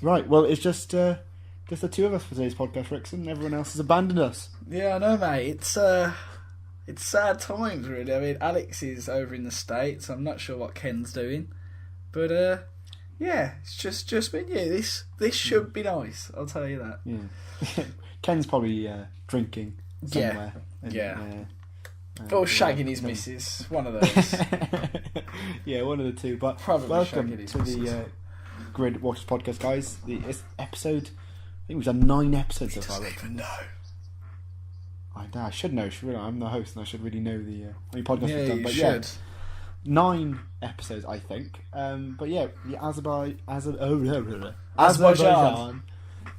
Right, well, it's just the two of us for today's podcast, Rickson. Everyone else has abandoned us. Yeah, I know, mate. It's sad times, really. I mean, Alex is over in the States. I'm not sure what Ken's doing, but yeah, it's just been you. This should be nice. I'll tell you that. Yeah, Ken's probably drinking somewhere. Or shagging his missus. One of those. Yeah, one of the two. But probably welcome to the Grid Watchers podcast, guys. It's episode. I think we've done 9 episodes so far. I don't even know. I should know. I'm the host, and I should really know the how many podcasts we've done. You But should. 9 episodes, I think. But yeah, the Azerbaijan.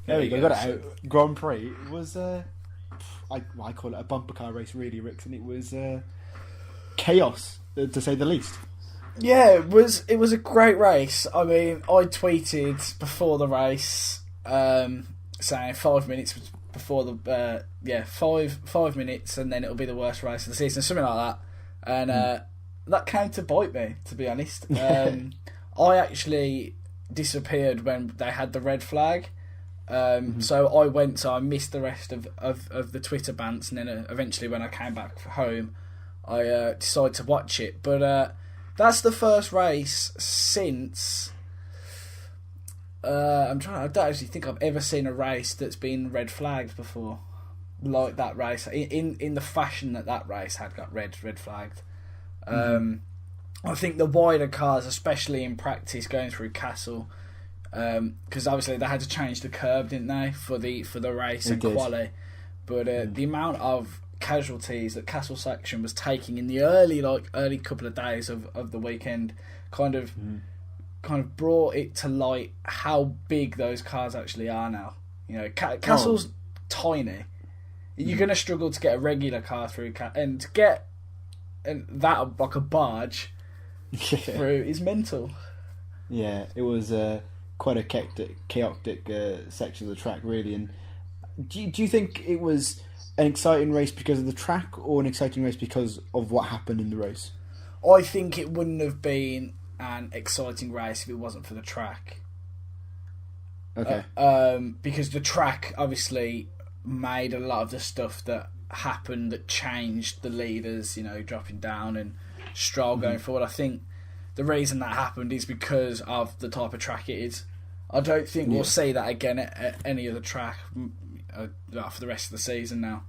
There we go. Got it out. Grand Prix was I call it a bumper car race, really, Ricks, and it was chaos, to say the least. Yeah, it was a great race. I mean, I tweeted before the race, saying 5 minutes before the 5 minutes, and then it'll be the worst race of the season, something like that. And that came to bite me, to be honest. I actually disappeared when they had the red flag. So I missed the rest of the Twitter bants, and then eventually when I came back home, I decided to watch it. But that's the first race since I don't actually think I've ever seen a race that's been red flagged before, like that race in the fashion that race had got red flagged. I think the wider cars, especially in practice going through Castle, because obviously they had to change the curb, didn't they, for the race and quali. But the amount of casualties that Castle section was taking in the early couple of days of the weekend kind of brought it to light how big those cars actually are now. You know, Castle's tiny. You're going to struggle to get a regular car through, and to get that like a barge through is mental. Yeah, it was quite a chaotic section of the track, really. And do you think it was an exciting race because of the track, or an exciting race because of what happened in the race? I think it wouldn't have been an exciting race if it wasn't for the track. Okay. Because the track obviously made a lot of the stuff that happened that changed the leaders, you know, dropping down and Stroll going forward. I think the reason that happened is because of the type of track it is. I don't think we'll see that again at any other track for the rest of the season now.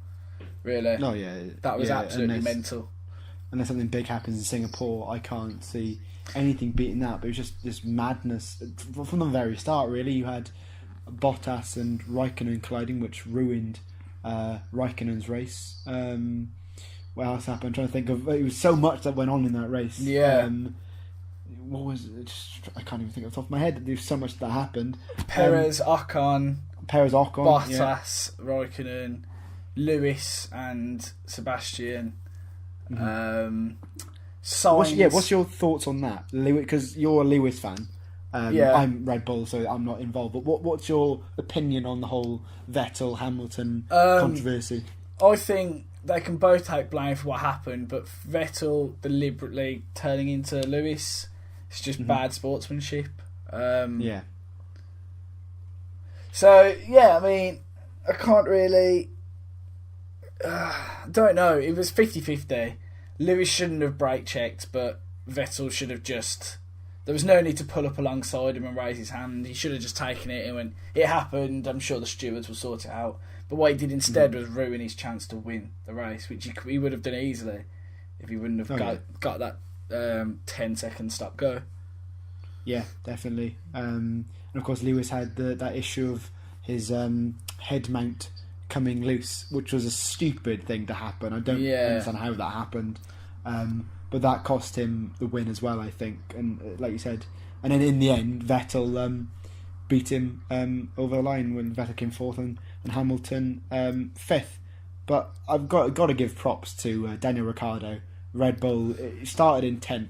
Really. No, yeah. That was absolutely mental. Unless something big happens in Singapore, I can't see anything beating that. But it was just this madness from the very start, really. You had Bottas and Raikkonen colliding, which ruined Raikkonen's race. What else happened? I'm trying to think of. It was so much that went on in that race. Yeah. What was it? I can't even think off the top of my head. There's so much that happened. Ocon, Bottas, Raikkonen, Lewis and Sebastian. Sainz. What's your thoughts on that, Lewis? Because you're a Lewis fan. I'm Red Bull, so I'm not involved. But what's your opinion on the whole Vettel Hamilton controversy? I think they can both take blame for what happened, but Vettel deliberately turning into Lewis, it's just bad sportsmanship. So yeah, I mean, I can't really. Don't know. It was 50-50. Lewis shouldn't have brake checked, but Vettel should have just. There was no need to pull up alongside him and raise his hand. He should have just taken it, and when it happened, I'm sure the stewards will sort it out. But what he did instead was ruin his chance to win the race, which he would have done easily if he wouldn't have got that 10-second stop go. Yeah, definitely. And of course, Lewis had that issue of his head mount coming loose, which was a stupid thing to happen. I don't understand how that happened. But that cost him the win as well, I think. And like you said, and then in the end, Vettel beat him over the line when Vettel came fourth and Hamilton fifth. But I've got to give props to Daniel Ricciardo. Red Bull started in 10th,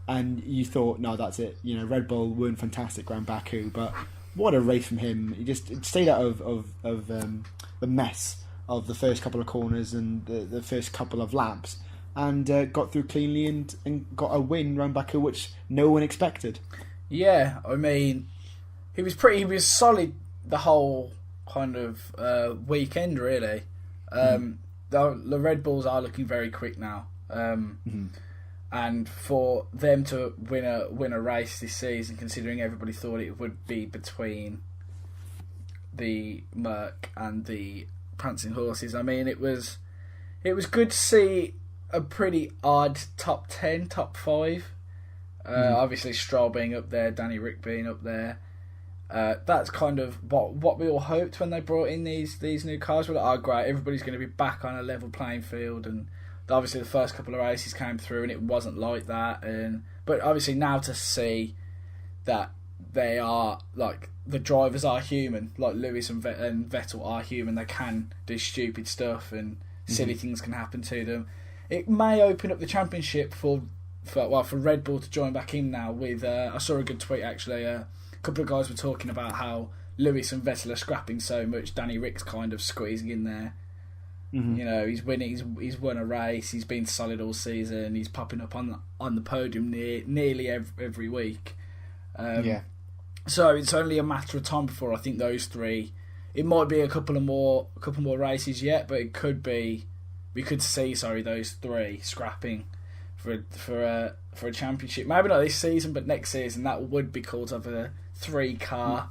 and you thought, no, that's it. You know, Red Bull weren't fantastic around Baku, but what a race from him! He just stayed out of the mess of the first couple of corners and the first couple of laps, and got through cleanly and got a win around Baku, which no one expected. Yeah, I mean, He was solid the whole kind of weekend, really. The Red Bulls are looking very quick now. And for them to win a race this season, considering everybody thought it would be between the Merc and the Prancing Horses, I mean, it was good to see a pretty odd top 10, top 5. Obviously, Stroll being up there, Danny Rick being up there. That's kind of what we all hoped when they brought in these new cars. We're like, oh great, everybody's going to be back on a level playing field, and obviously the first couple of races came through and it wasn't like that. But obviously now to see that they are, like, the drivers are human, like Lewis and Vettel are human. They can do stupid stuff and silly things can happen to them. It may open up the championship for Red Bull to join back in now. With I saw a good tweet actually. A couple of guys were talking about how Lewis and Vettel are scrapping so much. Danny Rick's kind of squeezing in there. You know, he's winning. He's won a race. He's been solid all season. He's popping up on the podium nearly every week. So it's only a matter of time before I think those three. It might be a couple more races yet, but it could be. We could see those three scrapping for a championship. Maybe not this season, but next season. That would be called up a 3-car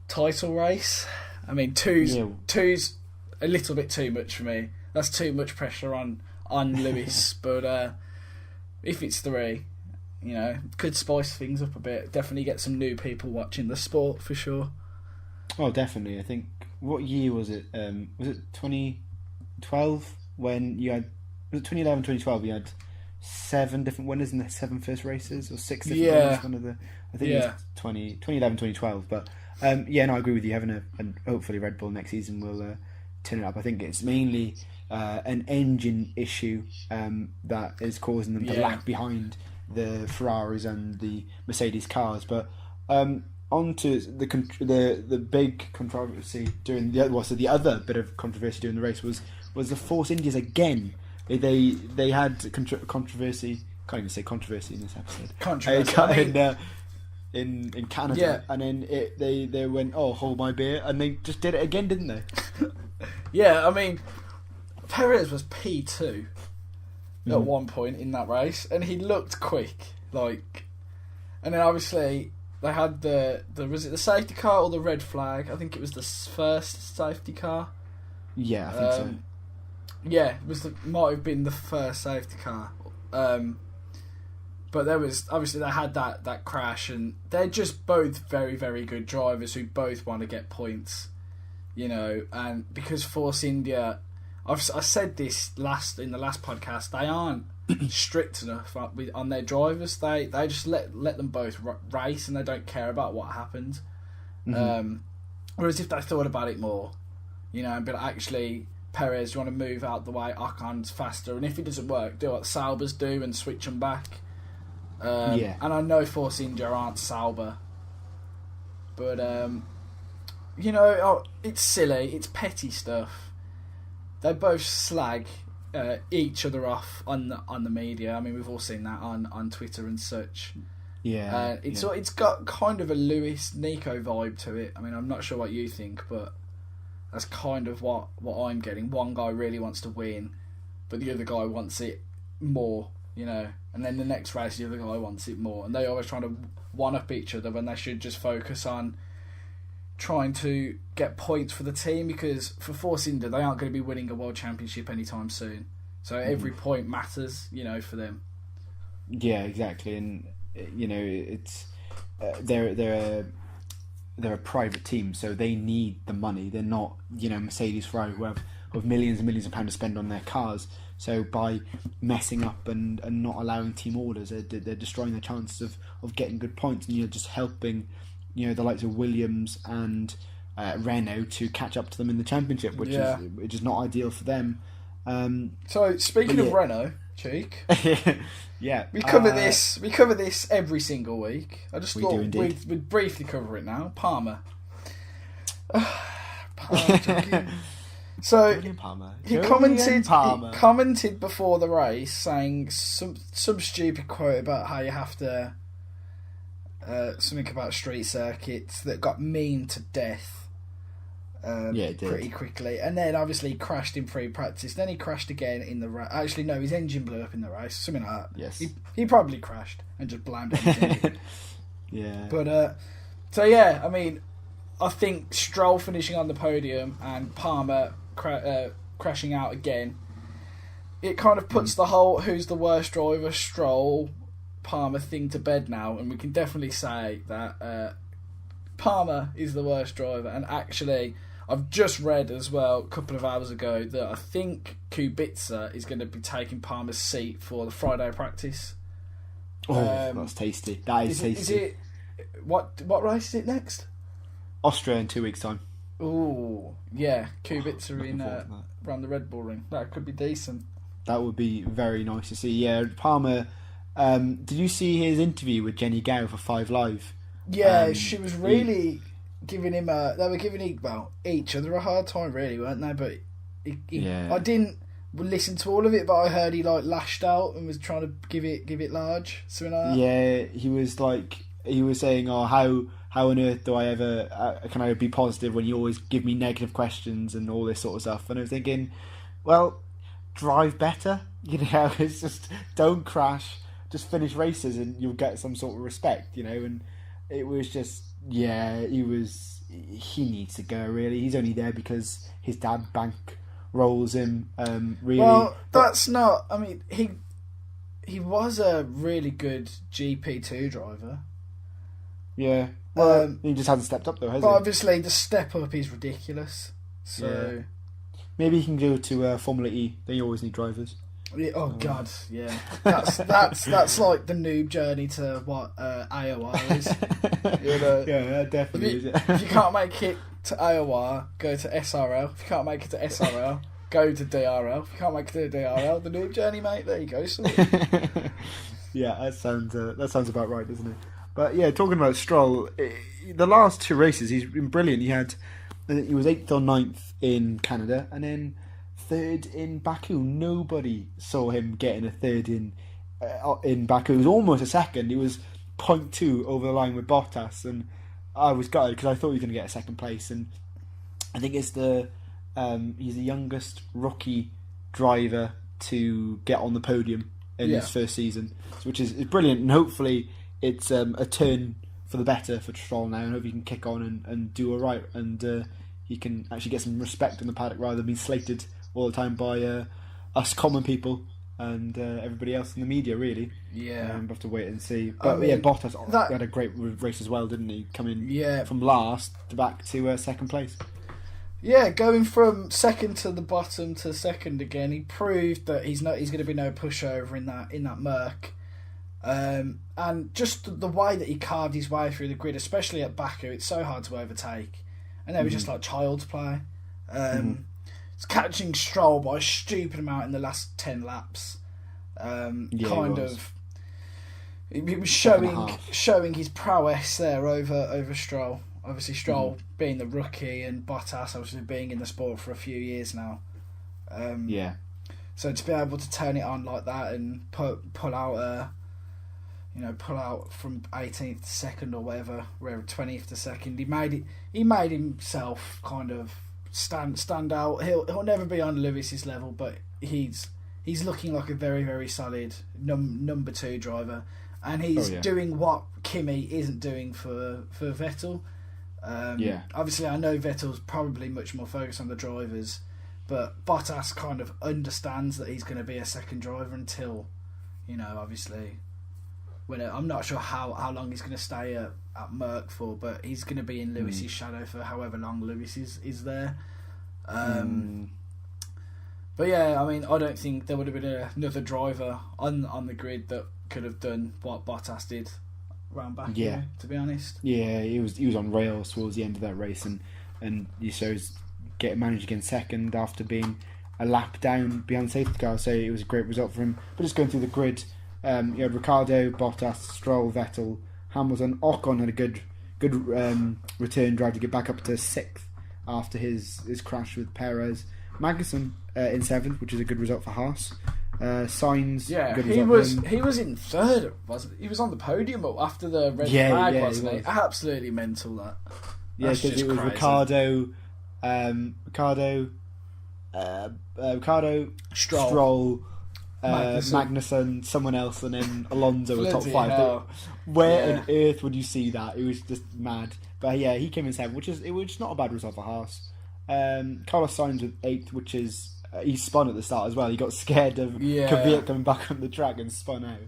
title race. I mean, two's a little bit too much for me. That's too much pressure on Lewis. But if it's 3, you know, could spice things up a bit. Definitely get some new people watching the sport for sure. Oh, definitely. I think, what year was it? Was it 2012 when you had? Was it 2011, 2012? You had 7 different winners in the 7 first races, or 6 different winners. One of the, I think it was 2011, 2012. But I agree with you. Having a hopefully Red Bull next season will turn it up. I think it's mainly an engine issue that is causing them to lag behind the Ferraris and the Mercedes cars. But on to the big controversy during the other bit of controversy during the race was the Force Indias again. They had controversy. Can't even say controversy in this episode. Controversy in Canada, and then they went, oh, hold my beer, and they just did it again, didn't they? Yeah, I mean, Perez was P2 at one point in that race, and he looked quick, like, and then obviously they had was it the safety car or the red flag? I think it was the first safety car. Yeah, I think so. Yeah, might have been the first safety car. But there was, obviously they had that crash, and they're just both very, very good drivers who both want to get points, you know. And because Force India, I said this in the last podcast, they aren't strict enough on their drivers. They just let them both race, and they don't care about what happened. Whereas if they thought about it more, you know, but actually, Perez, you want to move out the way, Ocon's faster, and if it doesn't work, do what Saubers do and switch them back. And I know Force India aren't Sauber, but you know, it's silly, it's petty stuff. They both slag each other off on the media. I mean, we've all seen that on Twitter and such. It's got kind of a Lewis Nico vibe to it. I mean, I'm not sure what you think, but that's kind of what I'm getting. One guy really wants to win, but the other guy wants it more, you know. And then the next race, the other guy wants it more. And they're always trying to one-up each other when they should just focus on trying to get points for the team, because for Force India, they aren't going to be winning a world championship anytime soon. So every point matters, you know, for them. Yeah, exactly. And, you know, it's they're a private team, so they need the money. They're not, you know, Mercedes, Ferrari, who have millions and millions of pounds to spend on their cars. So by messing up and not allowing team orders, they're destroying their chances of getting good points, and, you know, just helping, you know, the likes of Williams and Renault to catch up to them in the championship, which is not ideal for them. So speaking of Renault, Cheek, we cover this every single week. I just thought we'd briefly cover it now. Palmer. So he commented before the race, saying some stupid quote about how you have to something about street circuits that got memed to death. It did. Pretty quickly, and then obviously he crashed in free practice. Then he crashed again in the race. Actually, no, his engine blew up in the race, something like that. Yes, he probably crashed and just blamed everything. Yeah, but so yeah, I mean, I think Stroll finishing on the podium and Palmer crashing out again, it kind of puts the whole who's the worst driver, Stroll, Palmer thing to bed now, and we can definitely say that Palmer is the worst driver. And actually, I've just read as well a couple of hours ago that I think Kubica is going to be taking Palmer's seat for the Friday practice. Oh, that's tasty. That is tasty. Is it what race is it next? Austria in 2 weeks' time. Oh, yeah. Kubica in around the Red Bull Ring. That could be decent. That would be very nice to see. Yeah, Palmer. Did you see his interview with Jenny Gow for 5 Live? Yeah, she was really giving him they were giving each other a hard time, really, weren't they? But I didn't listen to all of it, but I heard he lashed out and was trying to give it large, something like that. Yeah, he was saying, "Oh, how on earth do I ever can I be positive when you always give me negative questions and all this sort of stuff?" And I was thinking, well, drive better, it's just don't crash, just finish races and you'll get some sort of respect, and it was just, he needs to go, really. He's only there because his dad bank rolls him, really. Well, that's not, I mean, he was a really good GP2 driver. Yeah. Well, he just hasn't stepped up though, has he? But obviously the step up is ridiculous. So maybe he can go to Formula E. They always need drivers. Yeah, God, yeah. That's like the noob journey to what AOR is. Yeah, definitely is. If you can't make it to AOR, go to SRL. If you can't make it to SRL, go to DRL. If you can't make it to DRL, the noob journey, mate. There you go. Yeah, that sounds about right, doesn't it? But yeah, talking about Stroll, the last 2 races he's been brilliant. He was 8th or 9th in Canada, and then 3rd in Baku. Nobody saw him getting a 3rd in Baku. It was almost a 2nd. He was 0.2 over the line with Bottas, and I was gutted because I thought he was going to get a 2nd place. And I think it's he's the youngest rookie driver to get on the podium in his first season, which is brilliant. And hopefully it's a turn for the better for Stroll now, and hope he can kick on and do all right, and he can actually get some respect in the paddock rather than being slated all the time by us common people and everybody else in the media, really. Yeah. We'll have to wait and see. But Bottas had a great race as well, didn't he? Coming from last back to 2nd place. Yeah, going from 2nd to the bottom to 2nd again, he proved that he's going to be no pushover in that Merc. And just the way that he carved his way through the grid, especially at Baku, it's so hard to overtake. And they were just like child's play. It's catching Stroll by a stupid amount in the last 10 laps. He was showing his prowess there over Stroll. Obviously, Stroll being the rookie and Bottas obviously being in the sport for a few years now. So to be able to turn it on like that and pull out from 18th to 2nd or whatever, 20th to 2nd, he made himself kind of stand out. He'll never be on Lewis's level, but he's looking like a very, very solid number 2 driver, and he's doing what Kimi isn't doing for Vettel. Obviously, I know Vettel's probably much more focused on the drivers, but Bottas kind of understands that he's going to be a 2nd driver until, obviously, I'm not sure how long he's going to stay at Merc for, but he's going to be in Lewis's shadow for however long Lewis is there. But yeah, I mean, I don't think there would have been another driver on the grid that could have done what Bottas did round back. Yeah, to be honest. Yeah, he was on rails towards the end of that race, and he shows managed to get 2nd after being a lap down behind the safety car. So it was a great result for him. But just going through the grid, you had Ricciardo, Bottas, Stroll, Vettel, Hamilton. Ocon had a good return drive to get back up to 6th after his crash with Perez. Magnussen in 7th, which is a good result for Haas. Sainz, Yeah, good he result for him. he was in third, wasn't he? He was on the podium after the red Yeah, flag, yeah, wasn't he he? was. Absolutely mental, that. Yeah, That's because just it was crazy. Ricardo, Stroll, Magnussen, someone else, and then Alonso were top Bloody 5. hell. Where on earth would you see that? It was just mad. But yeah, he came in 7th, which is not a bad result for Haas. Carlos Sainz with 8th, which is he spun at the start as well. He got scared of Kvyat coming back on the track and spun out.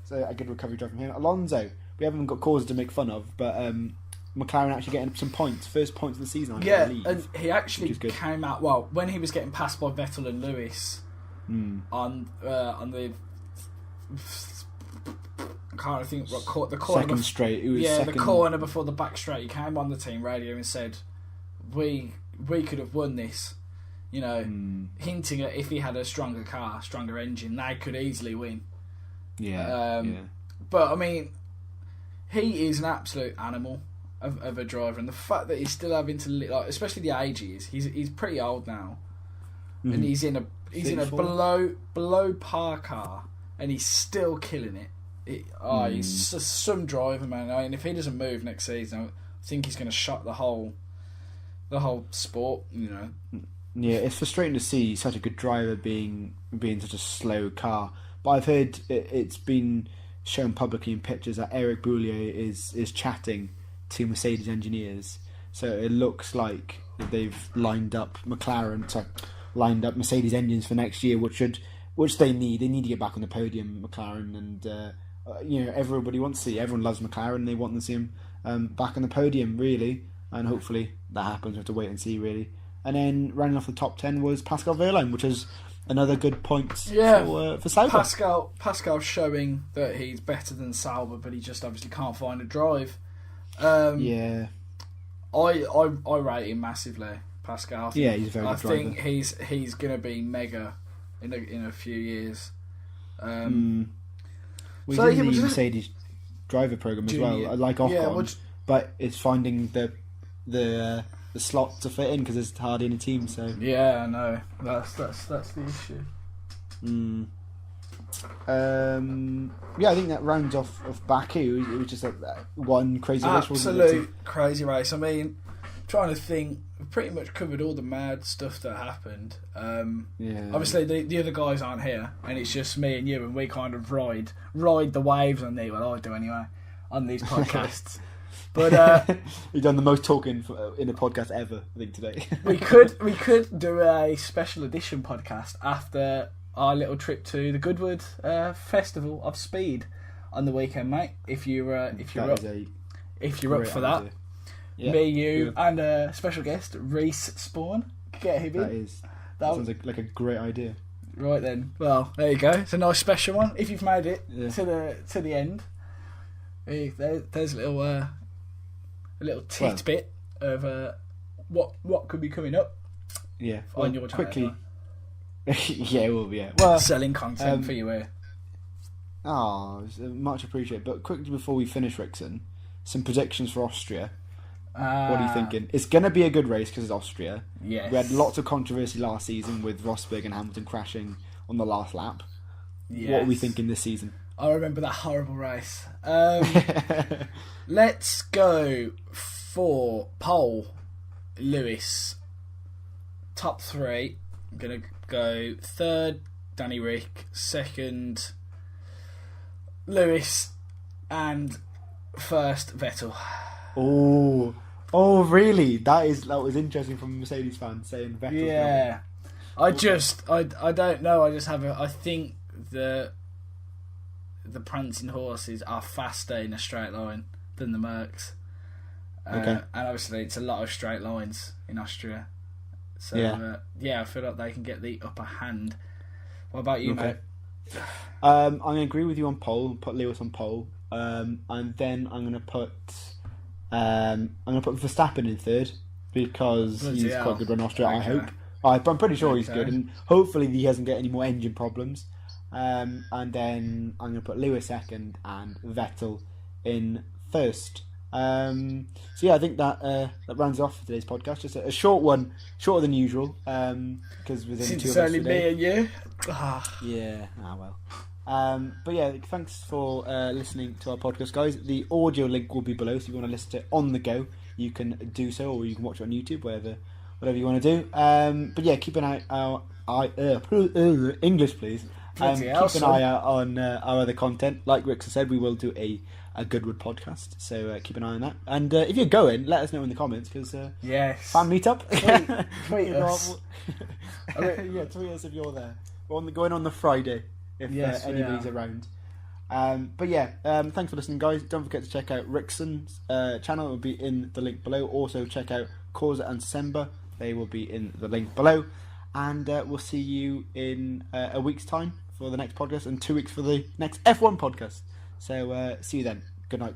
So a good recovery drive from him. Alonso, we haven't got cause to make fun of, but McLaren actually getting some points, first points of the season. I believe, and he actually came out well when he was getting passed by Vettel and Lewis on the. I can't think what the corner. Second straight. It was the corner before the back straight. He came on the team radio and said, "We could have won this." You know, hinting at if he had a stronger car, stronger engine, they could easily win. Yeah. But I mean, he is an absolute animal of a driver, and the fact that he's still having to, like, especially the age he is, he's pretty old now, and he's in a below par car, and he's still killing it. He's just some driver, man. I mean, if he doesn't move next season, I think he's going to shock the whole sport. You know. Yeah, it's frustrating to see such a good driver being such a slow car. But I've heard it's been shown publicly in pictures that Eric Boulier is chatting to Mercedes engineers. So it looks like they've lined up Mercedes engines for next year, which they need. They need to get back on the podium, McLaren, and everybody wants to see. Everyone loves McLaren. They want to see him back on the podium, really, and hopefully that happens. We have to wait and see, really. And then running off the top 10 was Pascal Wehrlein, which is another good point for Sauber. Pascal showing that he's better than Sauber, but he just obviously can't find a drive. I rate him massively, Pascal. He's a very good driver. I think he's going to be mega in a few years. He's in the Mercedes driver program as well, like Ocon, but it's finding the slot to fit in because there's hardly any team. So yeah, I know that's the issue. I think that rounds off of Baku. It was just one crazy race, wasn't it? Absolute crazy race. I mean, trying to think, we pretty much covered all the mad stuff that happened. Obviously the other guys aren't here, and it's just me and you, and we kind of ride the waves on these. Well, I do anyway on these podcasts. But you've done the most talking in a podcast ever, I think, today. we could do a special edition podcast after our little trip to the Goodwood Festival of Speed on the weekend, mate. If you're up for that, yeah, me, you, and a special guest, Reese Spawn, get him in. That sounds like a great idea. Right then, well, there you go. It's a nice special one. If you've made it to the end, there's a little tidbit of what could be coming up. Yeah, on your channel. Quickly. Yeah, it will be. Yeah. Well, selling content for you here. Much appreciated. But quickly before we finish, Rickson, some predictions for Austria. What are you thinking? It's going to be a good race because it's Austria. Yes. We had lots of controversy last season with Rosberg and Hamilton crashing on the last lap. Yes. What are we thinking this season? I remember that horrible race. Let's go for pole. Lewis. Top 3. I'm going to go third, Danny Rick. Second, Lewis. And first, Vettel. Oh, really? That was interesting from a Mercedes fan saying Vettel. Yeah. I don't know. I think the prancing horses are faster in a straight line than the Mercs. Okay. And obviously it's a lot of straight lines in Austria. So I feel like they can get the upper hand. What about you, mate? I'm going to agree with you on pole. Put Lewis on pole, and then I'm going to put Verstappen in third because he's quite good on Austria. Okay. I hope. I'm pretty sure he's good, and hopefully he hasn't got any more engine problems. And then I'm going to put Lewis second and Vettel in first. So yeah, I think that rounds off for today's podcast. Just a short one, shorter than usual, because within Since two it's of us only today. me and you. Yeah, well. But yeah, thanks for listening to our podcast, guys. The audio link will be below, so if you want to listen to it on the go, you can do so, or you can watch it on YouTube, whatever you want to do. But yeah, keep an eye out. English, please. Keep an eye out on our other content. Like Rick said, we will do a Goodwood podcast, so keep an eye on that. And if you're going, let us know in the comments, because yes, fan meetup. Tweet us. Yeah, tweet us if you're there. We're going on the Friday if anybody's around. But yeah, thanks for listening, guys. Don't forget to check out Rickson's channel. It will be in the link below. Also check out Corsa and Semba. They will be in the link below. And we'll see you in a week's time for the next podcast, and 2 weeks for the next F1 podcast. So see you then. Good night.